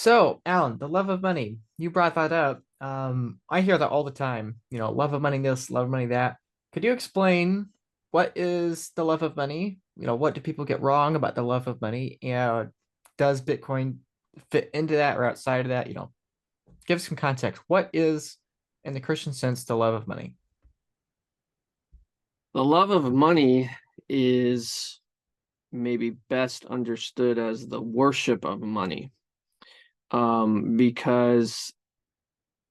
So, Alan, the love of money, you brought that up. I hear that all the time. Love of money this, love of money that. Could you explain what is the love of money? What do people get wrong about the love of money? And does Bitcoin fit into that or outside of that? Give some context. What is, in the Christian sense, the love of money? The love of money is maybe best understood as the worship of money. Because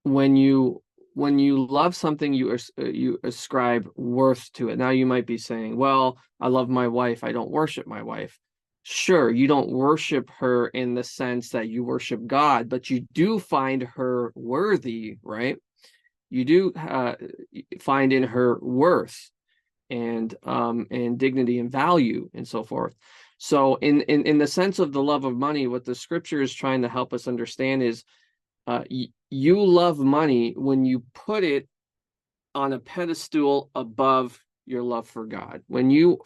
when you love something, you ascribe worth to it. Now you might be saying, "Well, I love my wife. I don't worship my wife." Sure, you don't worship her in the sense that you worship God, but you do find her worthy, right? You do find in her worth and dignity and value and so forth. So in the sense of the love of money, what the scripture is trying to help us understand is you love money when you put it on a pedestal above your love for God. When you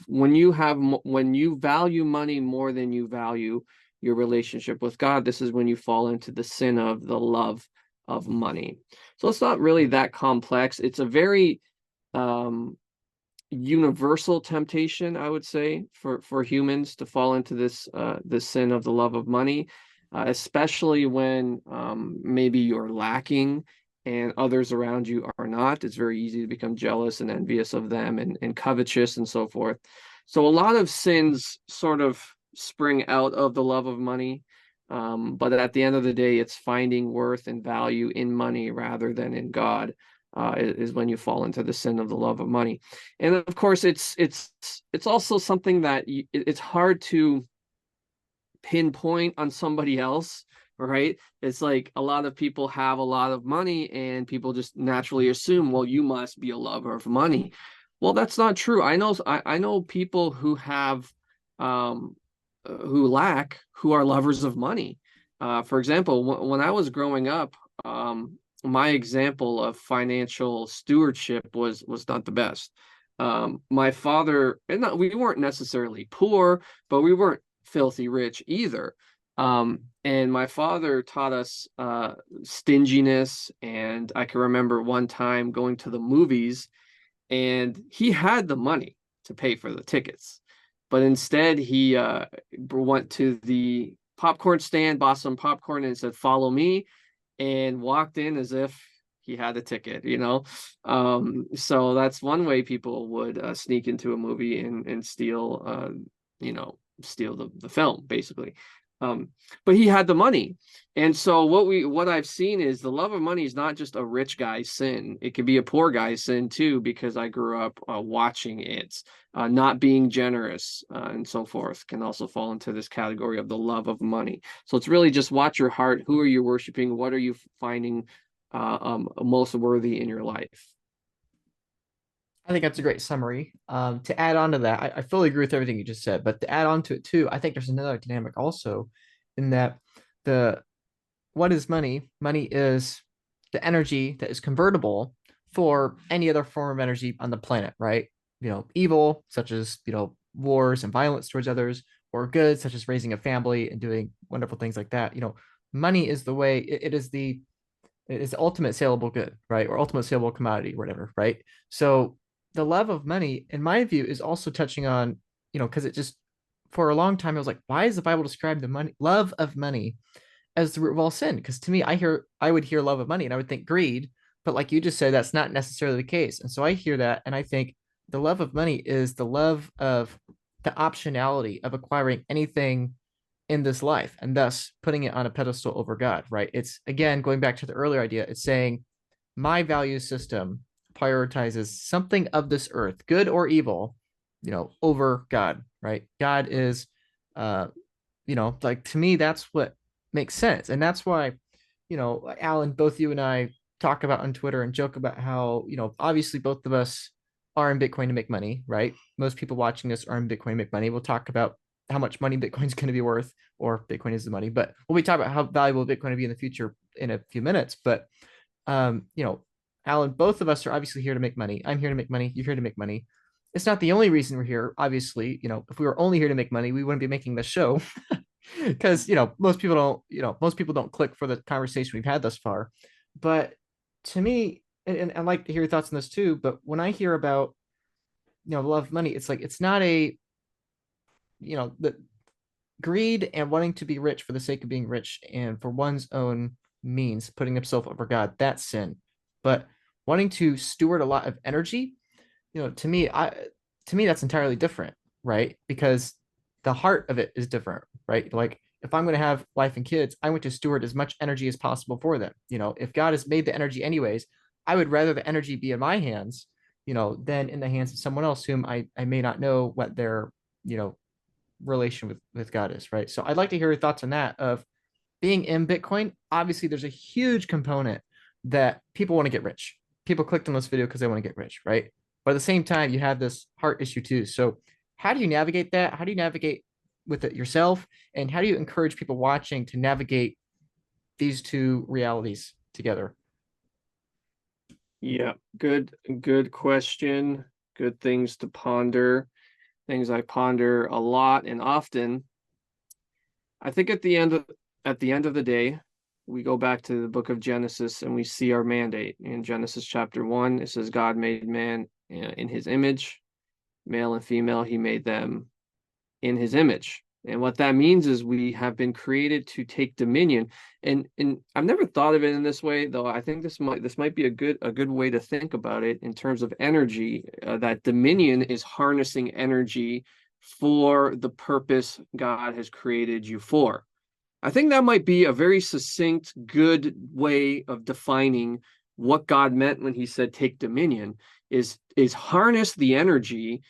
value money more than you value your relationship with God, this is when you fall into the sin of the love of money. So it's not really that complex. It's a very um universal temptation, I would say, for humans to fall into this sin of the love of money, especially when maybe you're lacking and others around you are not. It's very easy to become jealous and envious of them and covetous and so forth. So a lot of sins sort of spring out of the love of money. But at the end of the day, it's finding worth and value in money rather than in God, is when you fall into the sin of the love of money. And of course, it's also something that it's hard to pinpoint on somebody else, right? It's like a lot of people have a lot of money, and people just naturally assume, well, you must be a lover of money. Well, that's not true. I know people who have who lack, who are lovers of money. For example, when I was growing up, my example of financial stewardship was not the best. My father, and not, we weren't necessarily poor, but we weren't filthy rich either. And my father taught us stinginess, and I can remember one time going to the movies, and he had the money to pay for the tickets, but instead he went to the popcorn stand, bought some popcorn, and said, "Follow me," and walked in as if he had a ticket. So that's one way people would sneak into a movie and steal, steal the film, basically. Um, but he had the money. And so what I've seen is the love of money is not just a rich guy's sin. It could be a poor guy's sin too, because I grew up watching it. Not being generous and so forth can also fall into this category of the love of money. So it's really just watch your heart. Who are you worshiping? What are you finding most worthy in your life? I think that's a great summary. To add on to that, I fully agree with everything you just said, but to add on to it too, I think there's another dynamic also in that the what is money? Money is the energy that is convertible for any other form of energy on the planet, right? Evil, such as, wars and violence towards others, or good, such as raising a family and doing wonderful things like that. Money is the way, it is the ultimate saleable good, right? Or ultimate saleable commodity, or whatever, right? So the love of money, in my view, is also touching on, because it just, for a long time, I was like, why does the Bible describe the money, love of money as the root of all sin? Because to me, I would hear love of money and I would think greed, but like you just said, that's not necessarily the case. And so I hear that and I think the love of money is the love of the optionality of acquiring anything in this life and thus putting it on a pedestal over God, right? It's again going back to the earlier idea, it's saying my value system prioritizes something of this earth, good or evil, over God, right? God is like to me, that's what makes sense. And that's why, Alan, both you and I talk about on Twitter and joke about how, obviously both of us are in Bitcoin to make money, right? Most people watching this are in Bitcoin to make money. We'll talk about how much money Bitcoin's going to be worth, or Bitcoin is the money, but we'll be talking about how valuable Bitcoin will be in the future in a few minutes. But, um, you know, Alan, both of us are obviously here to make money. I'm here to make money. You're here to make money. It's not the only reason we're here. Obviously, if we were only here to make money, we wouldn't be making this show. because most people don't click for the conversation we've had thus far. But to me, and I'd like to hear your thoughts on this too. But when I hear about love of money, it's like it's not a the greed and wanting to be rich for the sake of being rich and for one's own means, putting himself over God, that's sin. But wanting to steward a lot of energy, to me that's entirely different, right? Because the heart of it is different, right? Like if I'm going to have wife and kids, I want to steward as much energy as possible for them. If God has made the energy anyways, I would rather the energy be in my hands, than in the hands of someone else whom I may not know what their, you know, relation with God is, right? So I'd like to hear your thoughts on that of being in Bitcoin. Obviously, there's a huge component that people want to get rich. People clicked on this video because they want to get rich, right? But at the same time, you have this heart issue too. So how do you navigate that? How do you navigate with it yourself? And how do you encourage people watching to navigate these two realities together? Yeah, good question. Good things to ponder. Things I ponder a lot and often. I think at the end of the day, we go back to the book of Genesis and we see our mandate. In Genesis chapter 1, it says God made man in his image, male and female, he made them in his image. And what that means is we have been created to take dominion. And I've never thought of it in this way, though. I think this might be a good way to think about it in terms of energy. That dominion is harnessing energy for the purpose God has created you for. I think that might be a very succinct, good way of defining what God meant when he said take dominion is harness the energy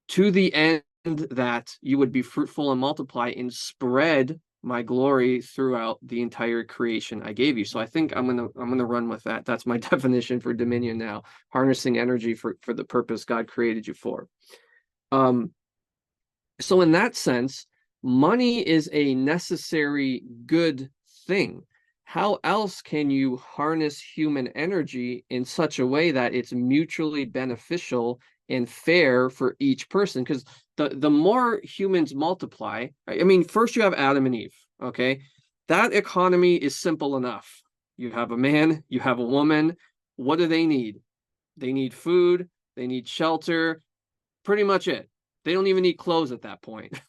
to the end that you would be fruitful and multiply and spread my glory throughout the entire creation I gave you. So I think I'm gonna run with that. That's my definition for dominion now, harnessing energy for the purpose God created you for. Um, so in that sense, money is a necessary good thing. How else can you harness human energy in such a way that it's mutually beneficial and fair for each person? Because the more humans multiply, I mean, first you have Adam and Eve, okay? That economy is simple enough. You have a man, you have a woman. What do they need? They need food, they need shelter, pretty much it. They don't even need clothes at that point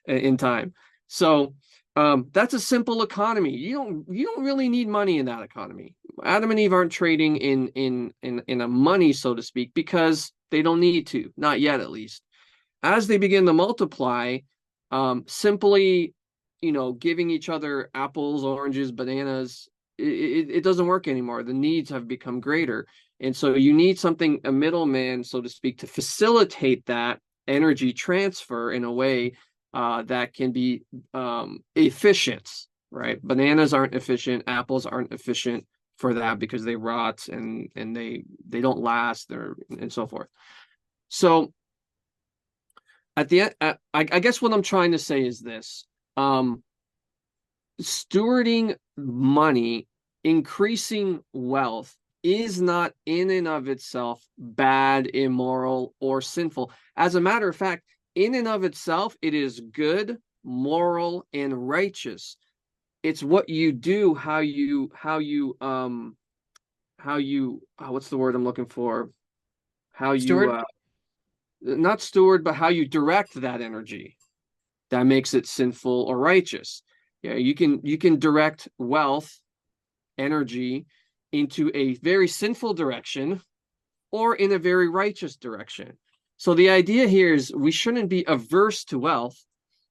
in time. So that's a simple economy. You don't really need money in that economy. Adam and Eve aren't trading in a money, so to speak, because they don't need to, not yet at least. As they begin to multiply, simply, giving each other apples, oranges, bananas, it doesn't work anymore. The needs have become greater. And so you need something, a middleman, so to speak, to facilitate that energy transfer in a way that can be efficient, right? Bananas aren't efficient, apples aren't efficient for that because they rot and they don't last and so forth. So at the end, I guess what I'm trying to say is this. Stewarding money, increasing wealth is not in and of itself bad, immoral, or sinful. As a matter of fact, in and of itself, it is good, moral, and righteous. It's what you do, what's the word I'm looking for? How you, Stuart? not steward, but how you direct that energy that makes it sinful or righteous. Yeah, you can direct wealth, energy into a very sinful direction or in a very righteous direction. So the idea here is we shouldn't be averse to wealth.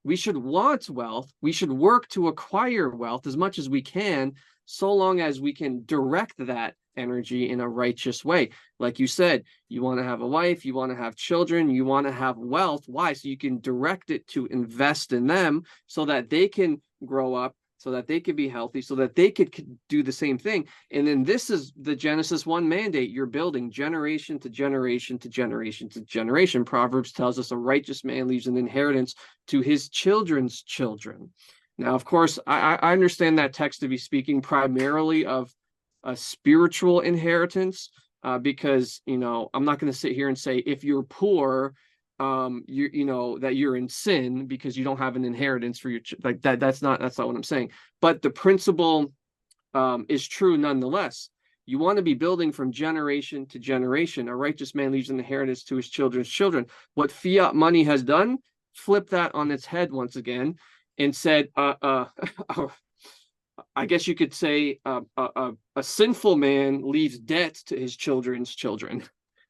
We should want wealth. We should work to acquire wealth as much as we can, so long as we can direct that energy in a righteous way. Like you said, you want to have a wife, you want to have children, you want to have wealth. Why? So you can direct it to invest in them so that they can grow up, so that they could be healthy, so that they could do the same thing. And then this is the Genesis 1 mandate you're building generation to generation to generation to generation. Proverbs tells us a righteous man leaves an inheritance to his children's children. Now, of course, I understand that text to be speaking primarily of a spiritual inheritance, because, I'm not going to sit here and say if you're poor, you know that you're in sin because you don't have an inheritance for your like that. That's not what I'm saying. But the principle is true nonetheless. You want to be building from generation to generation. A righteous man leaves an inheritance to his children's children. What fiat money has done, flip that on its head once again, and said, I guess you could say, a sinful man leaves debt to his children's children,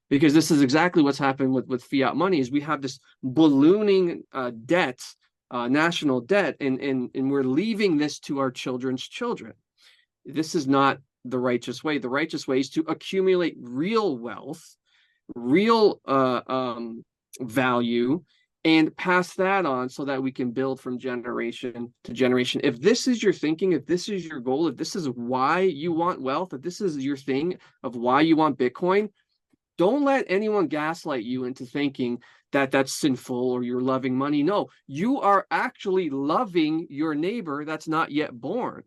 because this is exactly what's happened with fiat money. Is we have this ballooning debt, national debt, and we're leaving this to our children's children. This is not the righteous way. The righteous way is to accumulate real wealth, real value, and pass that on so that we can build from generation to generation. If this is your thinking, if this is your goal, if this is why you want wealth, if this is your thing of why you want Bitcoin, don't let anyone gaslight you into thinking that that's sinful or you're loving money. No, you are actually loving your neighbor that's not yet born.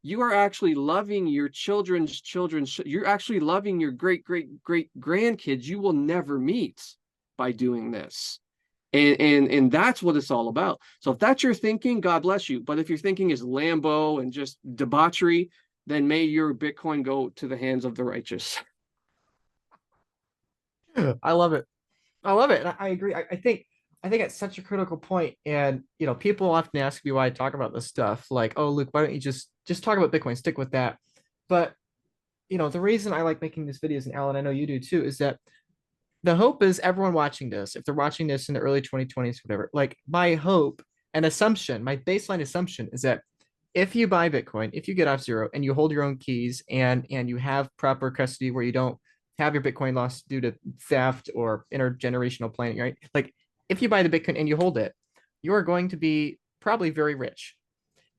You are actually loving your children's. You're actually loving your great grandkids you will never meet by doing this. And that's what it's all about. So if that's your thinking, God bless you. But if your thinking is Lambo and just debauchery, then may your Bitcoin go to the hands of the righteous. I love it. I love it. And I agree. I think it's such a critical point. And people often ask me why I talk about this stuff. Like, oh, Luke, why don't you just talk about Bitcoin, stick with that. But the reason I like making these videos, and Alan, I know you do too, is that the hope is everyone watching this, if they're watching this in the early 2020s, whatever, like my hope and assumption, my baseline assumption is that if you buy Bitcoin, if you get off zero and you hold your own keys and you have proper custody where you don't have your Bitcoin lost due to theft or intergenerational planning, right? Like if you buy the Bitcoin and you hold it, you are going to be probably very rich.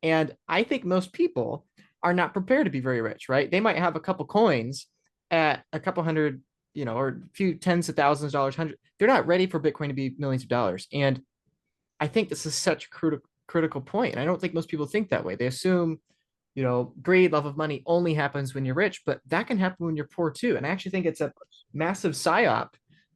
And I think most people are not prepared to be very rich, right? They might have a couple coins at a couple hundred, or a few tens of thousands of dollars, hundred. They're not ready for Bitcoin to be millions of dollars. And I think this is such a critical point. And I don't think most people think that way. They assume, greed, love of money only happens when you're rich, but that can happen when you're poor too. And I actually think it's a massive psyop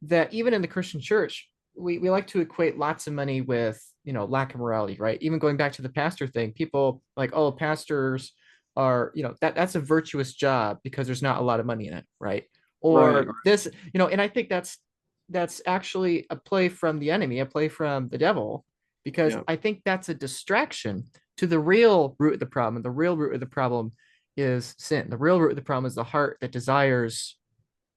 that even in the Christian church, we like to equate lots of money with, lack of morality, right? Even going back to the pastor thing, people like, oh, pastors are, that's a virtuous job because there's not a lot of money in it, right? Right. Or this, and I think that's actually a play from the enemy, a play from the devil, because Yeah. I think that's a distraction to the real root of the problem. And the real root of the problem is sin. The real root of the problem is the heart that desires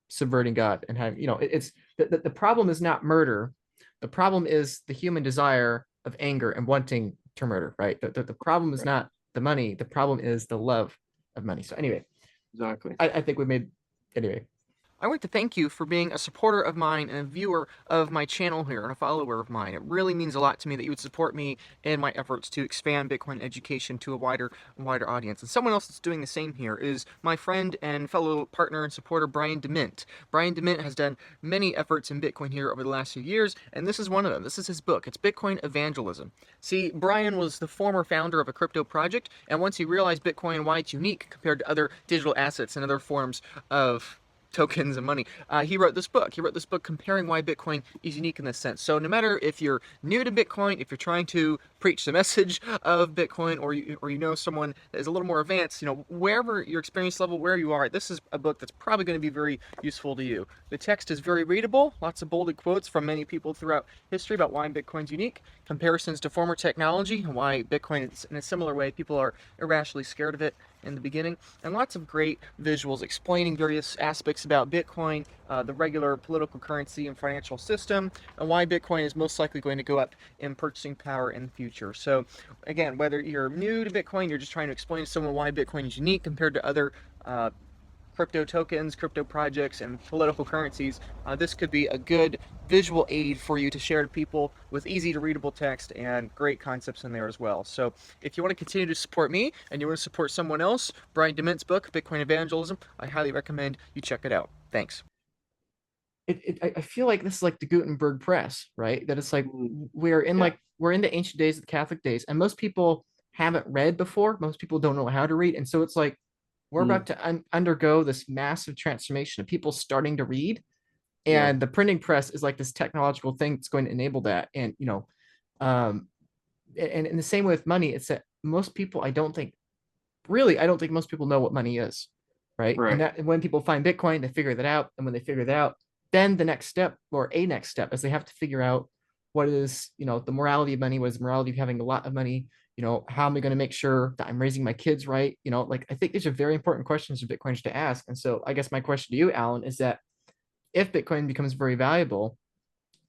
subverting God and having, it's the problem is not murder. The problem is the human desire of anger and wanting to murder, right? The problem is Right. not the money. The problem is the love of money. So anyway, Exactly. I think we made anyway. I want to thank you for being a supporter of mine and a viewer of my channel here and a follower of mine. It really means a lot to me that you would support me in my efforts to expand Bitcoin education to a wider audience. And someone else that's doing the same here is my friend and fellow partner and supporter, Brian DeMint. Brian DeMint has done many efforts in Bitcoin here over the last few years, and this is one of them. This is his book. It's Bitcoin Evangelism. See, Brian was the former founder of a crypto project, and once he realized Bitcoin and why it's unique compared to other digital assets and other forms of tokens and money. He wrote this book. He wrote this book comparing why Bitcoin is unique in this sense. So no matter if you're new to Bitcoin, if you're trying to preach the message of Bitcoin, or you know someone that is a little more advanced, wherever your experience level, where you are, this is a book that's probably going to be very useful to you. The text is very readable, lots of bolded quotes from many people throughout history about why Bitcoin's unique, comparisons to former technology, and why Bitcoin is in a similar way people are irrationally scared of it in the beginning, and lots of great visuals explaining various aspects about Bitcoin, the regular political currency and financial system, and why Bitcoin is most likely going to go up in purchasing power in the future. So again, whether you're new to Bitcoin, you're just trying to explain to someone why Bitcoin is unique compared to other crypto tokens, crypto projects, and political currencies, this could be a good visual aid for you to share to people with easy to readable text and great concepts in there as well. So if you want to continue to support me and you want to support someone else, Brian DeMint's book, Bitcoin Evangelism, I highly recommend you check it out. Thanks. I feel like this is like the Gutenberg press, right? That it's like Yeah. we're in the ancient days, the Catholic days, and most people haven't read before. Most people don't know how to read, and so it's like we're Mm. about to undergo this massive transformation of people starting to read, Yeah. And the printing press is like this technological thing that's going to enable that. And, um, and in the same way with money, it's that most people, I don't think most people know what money is, right? And Right. that when people find Bitcoin, they figure that out. And when they figure that out, then the next step or a next step is they have to figure out what is, the morality of money, what is the morality of having a lot of money, how am I going to make sure that I'm raising my kids right? Like I think these are very important questions for Bitcoiners to ask. And so I guess my question to you, Alan, is that if Bitcoin becomes very valuable,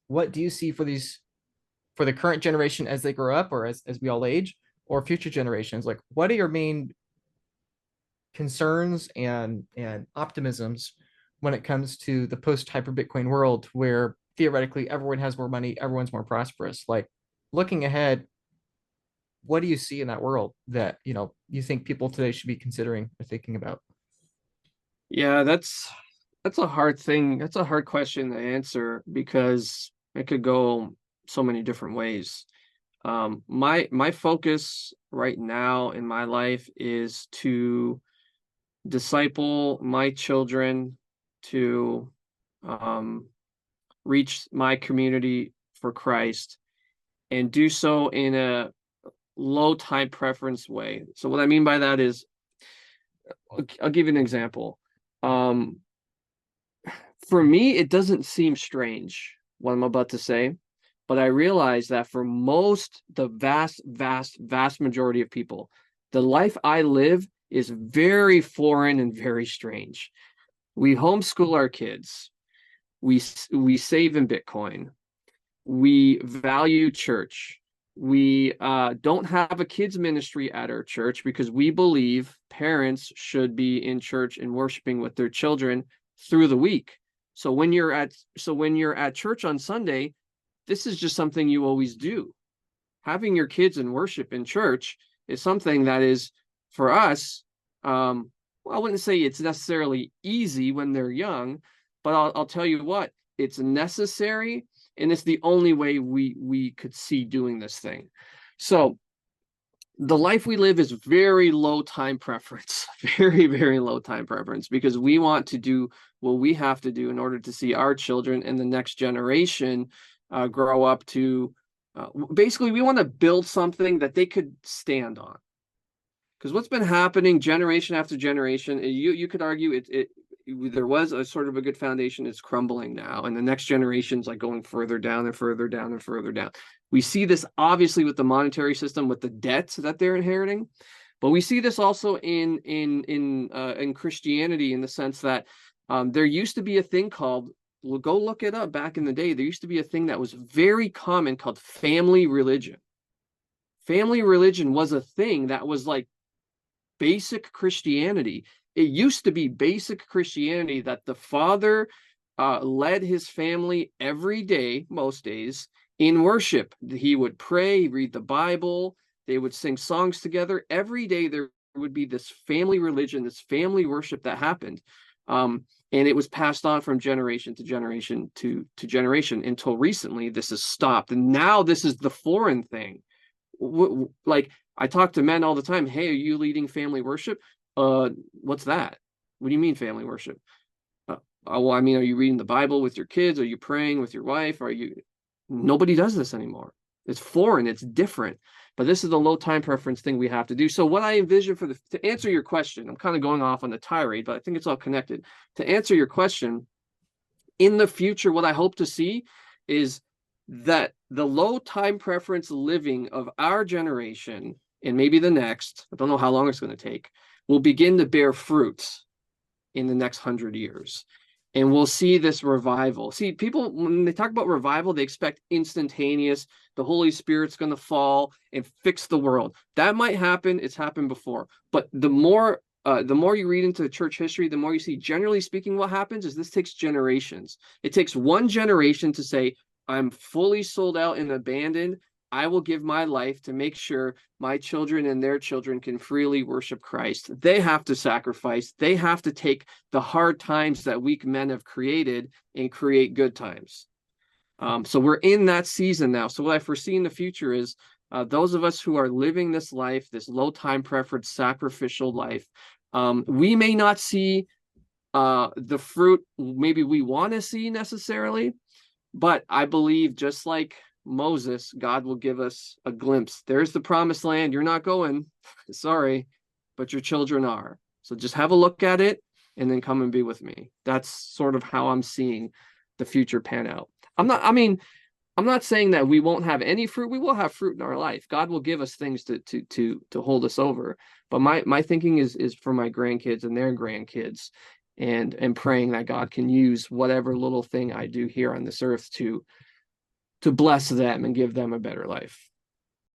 what do you see for the current generation as they grow up or as we all age, or future generations? Like, what are your main concerns and optimisms when it comes to the post hyper Bitcoin world where theoretically everyone has more money, everyone's more prosperous? Like, looking ahead, what do you see in that world that you think people today should be considering or thinking about? Yeah, that's a hard thing. That's a hard question to answer because it could go so many different ways. My focus right now in my life is to disciple my children to um, reach my community for Christ and do so in a low time preference way. So what I mean by that is, I'll give you an example. Um, for me, it doesn't seem strange what I'm about to say, but I realize that for the vast majority of people, the life I live is very foreign and very strange. We homeschool our kids. We save in Bitcoin. We value church. We don't have a kids ministry at our church because we believe parents should be in church and worshiping with their children through the week. So when you're at church on Sunday, this is just something you always do. Having your kids in worship in church is something that is, for us, well, I wouldn't say it's necessarily easy when they're young, but I'll tell you what, it's necessary, and it's the only way we could see doing this thing. So the life we live is very low time preference, very low time preference, because we want to do what we have to do in order to see our children and the next generation grow up to. Basically, we want to build something that they could stand on. Because what's been happening generation after generation, you could argue it there was a sort of a good foundation. It's crumbling now, and the next generation's like going further down and further down and further down. We see this obviously with the monetary system, with the debts that they're inheriting, but we see this also in Christianity, in the sense that there used to be a thing called, well, go look it up. Back in the day, there used to be a thing that was very common called family religion. Family religion was a thing that was like basic Christianity. It used to be basic Christianity that the father led his family every day, most days, in worship. He would pray, read the Bible, they would sing songs together. Every day there would be this family religion, this family worship that happened. And it was passed on from generation to generation to generation until recently this has stopped. And now this is the foreign thing. Like, I talk to men all the time. Hey, are you leading family worship? What's that? What do you mean family worship? Well, I mean, are you reading the Bible with your kids? Are you praying with your wife? Nobody does this anymore. It's foreign. It's different. But this is the low time preference thing we have to do. So what I envision to answer your question, I'm kind of going off on the tirade, but I think it's all connected. To answer your question, in the future, what I hope to see is that the low time preference living of our generation, and maybe the next, I don't know how long it's going to take, will begin to bear fruits in the next 100 years. And we'll see this revival. See, people, when they talk about revival, they expect instantaneous, the Holy Spirit's going to fall and fix the world. That might happen. It's happened before. But the more you read into the church history, the more you see, generally speaking, what happens is this takes generations. It takes one generation to say, I'm fully sold out and abandoned. I will give my life to make sure my children and their children can freely worship Christ. They have to sacrifice. They have to take the hard times that weak men have created and create good times. So we're in that season now. So what I foresee in the future is those of us who are living this life, this low time preference sacrificial life, we may not see the fruit maybe we want to see necessarily, but I believe just like Moses, God will give us a glimpse. There's the promised land. You're not going, sorry, but your children are. So just have a look at it and then come and be with me. That's sort of how I'm seeing the future pan out. I mean, I'm not saying that we won't have any fruit. We will have fruit in our life. God will give us things to hold us over. But my thinking is for my grandkids and their grandkids, and praying that God can use whatever little thing I do here on this earth to bless them and give them a better life.